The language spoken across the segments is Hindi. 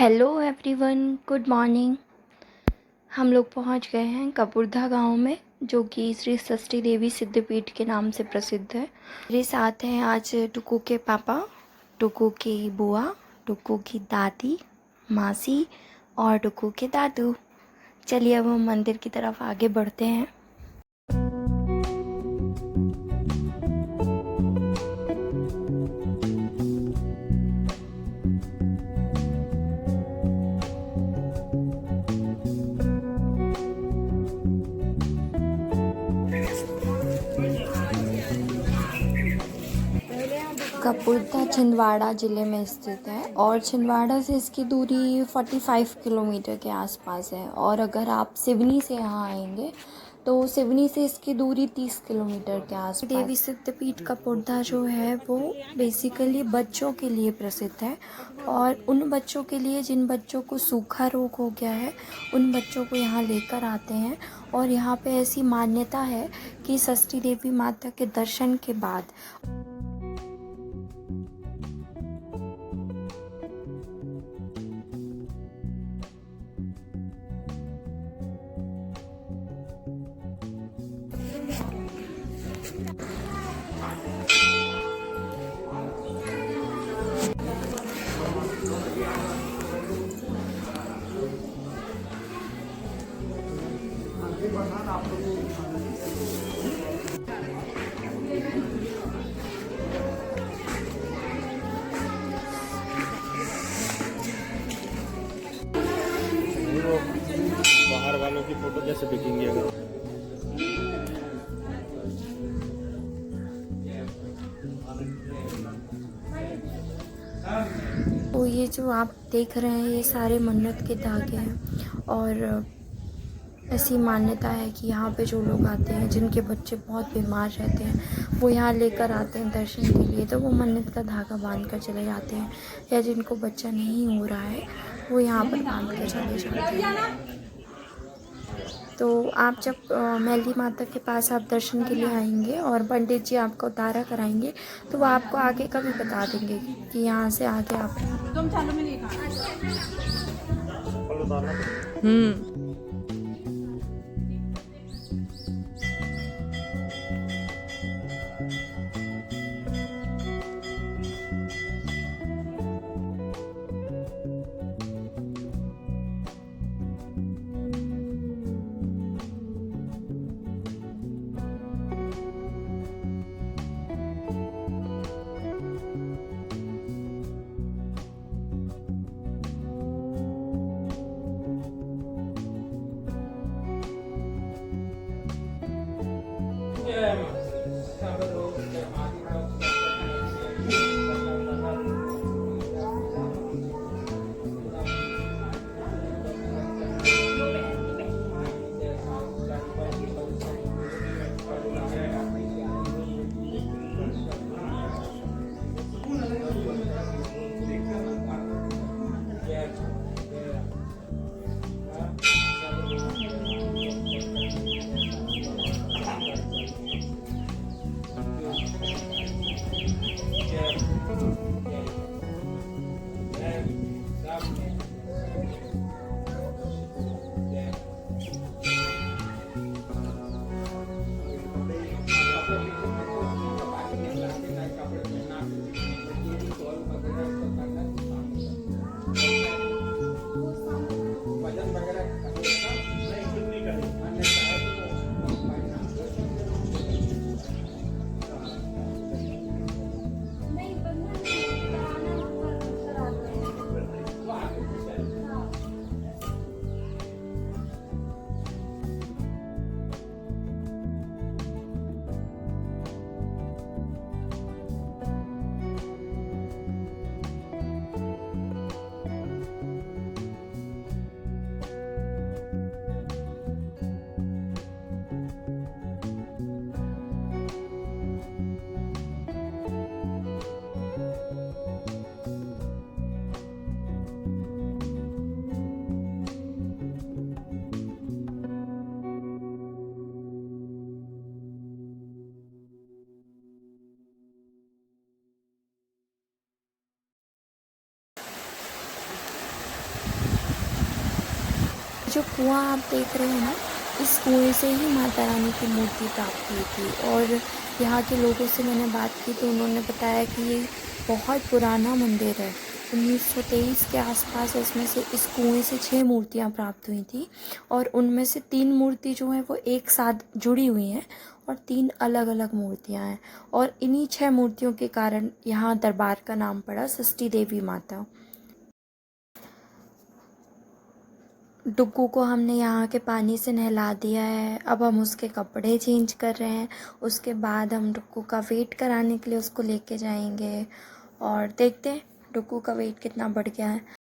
Hello everyone, good morning. हम लोग पहुंच गए हैं कपुरधा गांव में, जो कि श्री षष्ठी देवी सिद्धपीठ के नाम से प्रसिद्ध है। मेरे साथ हैं आज टुकू के पापा, टुकू की बुआ, टुकू की दादी, मासी और टुकू के दादू। चलिए अब हम मंदिर की तरफ आगे बढ़ते हैं। कपुरथा छिंदवाड़ा ज़िले में स्थित है और छिंदवाड़ा से इसकी दूरी 45 किलोमीटर के आसपास है। और अगर आप सिवनी से यहाँ आएंगे तो सिवनी से इसकी दूरी 30 किलोमीटर के आसपास। देवी सिद्धपीठ कपुरथा जो है वो बेसिकली बच्चों के लिए प्रसिद्ध है, और उन बच्चों के लिए जिन बच्चों को सूखा रोग हो गया है उन बच्चों को यहाँ लेकर आते हैं। और यहाँ पे ऐसी मान्यता है कि षष्ठी देवी माता के दर्शन के बाद बाहर वालों की फोटो कैसे दिखेंगी अगर तो ये जो आप देख रहे हैं ये सारे मन्नत के धागे हैं। और ऐसी मान्यता है कि यहाँ पे जो लोग आते हैं जिनके बच्चे बहुत बीमार रहते हैं वो यहाँ लेकर आते हैं दर्शन के लिए, तो वो मन्नत का धागा बांध कर चले जाते हैं। या जिनको बच्चा नहीं हो रहा है वो यहाँ पर बांध कर चले जाते हैं। तो आप जब मैली माता के पास आप दर्शन के लिए आएंगे और पंडित जी आपको उतारा कराएंगे तो वो आपको आगे का भी बता देंगे कि यहाँ से आगे आप जो कुआं आप देख रहे हैं ना, इस कुएं से ही माता रानी की मूर्ति प्राप्त हुई थी। और यहाँ के लोगों से मैंने बात की तो उन्होंने बताया कि ये बहुत पुराना मंदिर है। 1923 के आसपास इसमें से इस कुएं से 6 मूर्तियाँ प्राप्त हुई थी और उनमें से 3 मूर्ति जो हैं वो एक साथ जुड़ी हुई हैं और 3 अलग अलग मूर्तियाँ हैं। और इन्हीं 6 मूर्तियों के कारण यहाँ दरबार का नाम पड़ा षष्ठी देवी माता। डुग्गू को हमने यहाँ के पानी से नहला दिया है। अब हम उसके कपड़े चेंज कर रहे हैं। उसके बाद हम डुग्गू का वेट कराने के लिए उसको लेके जाएंगे और देखते हैं डुग्गू का वेट कितना बढ़ गया है।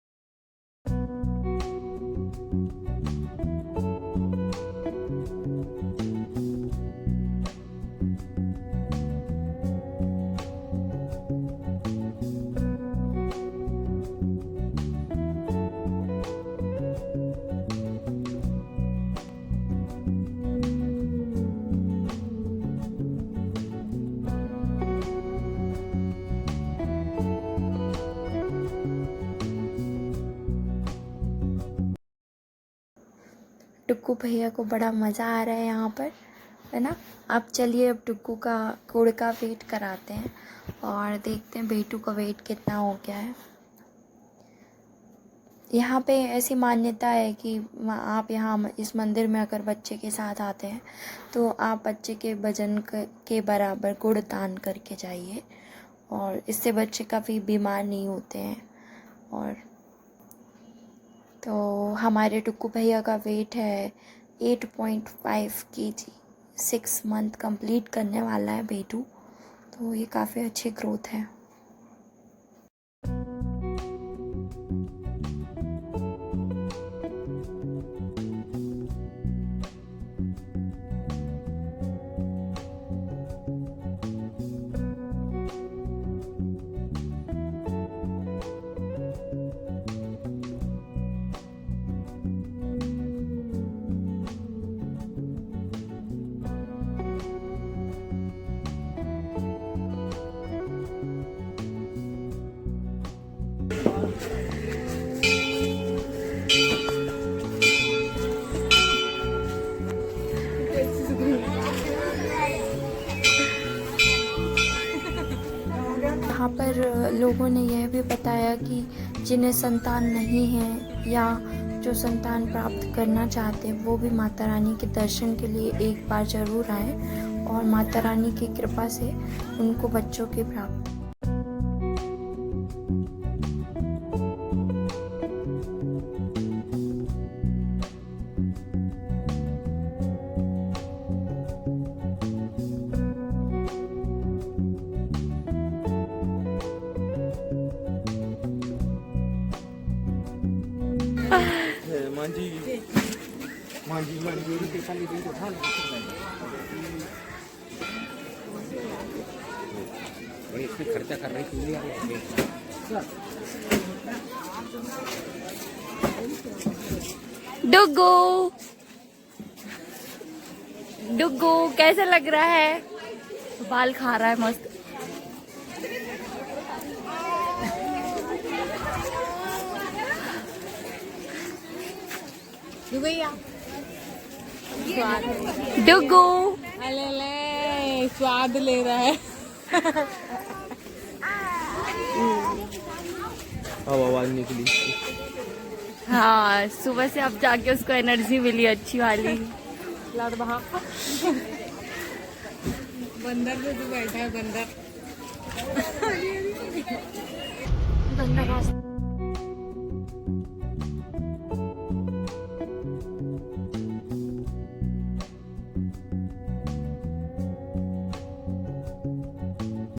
डुग्गू भैया को बड़ा मज़ा आ रहा है यहाँ पर, है ना। अब चलिए अब डुग्गू का गुड़ का वेट कराते हैं और देखते हैं बेटू का वेट कितना हो गया है। यहाँ पे ऐसी मान्यता है कि आप यहाँ इस मंदिर में अगर बच्चे के साथ आते हैं तो आप बच्चे के वजन के बराबर गुड़ दान करके जाइए और इससे बच्चे काफ़ी बीमार नहीं होते हैं। और तो हमारे डुग्गू भैया का वेट है 8.5 kg। 6 मंथ कंप्लीट करने वाला है बेटू, तो ये काफ़ी अच्छी ग्रोथ है। यहाँ पर लोगों ने यह भी बताया कि जिन्हें संतान नहीं है या जो संतान प्राप्त करना चाहते हैं वो भी माता रानी के दर्शन के लिए एक बार ज़रूर आएँ और माता रानी की कृपा से उनको बच्चों की प्राप्ति। मांझी मांझी मांझी के खाली दिन उठा भाई इस पे खर्चा कर रही थी यार। डुग्गू डुग्गू कैसा लग रहा है? बाल खा रहा है मस्त। डुग्गू अले स्वाद ले रहा है। अब आवाज निकली। हाँ, सुबह से अब जाके उसको एनर्जी मिली अच्छी वाली। लाद बहा बंदर पे तो बैठा है बंदर।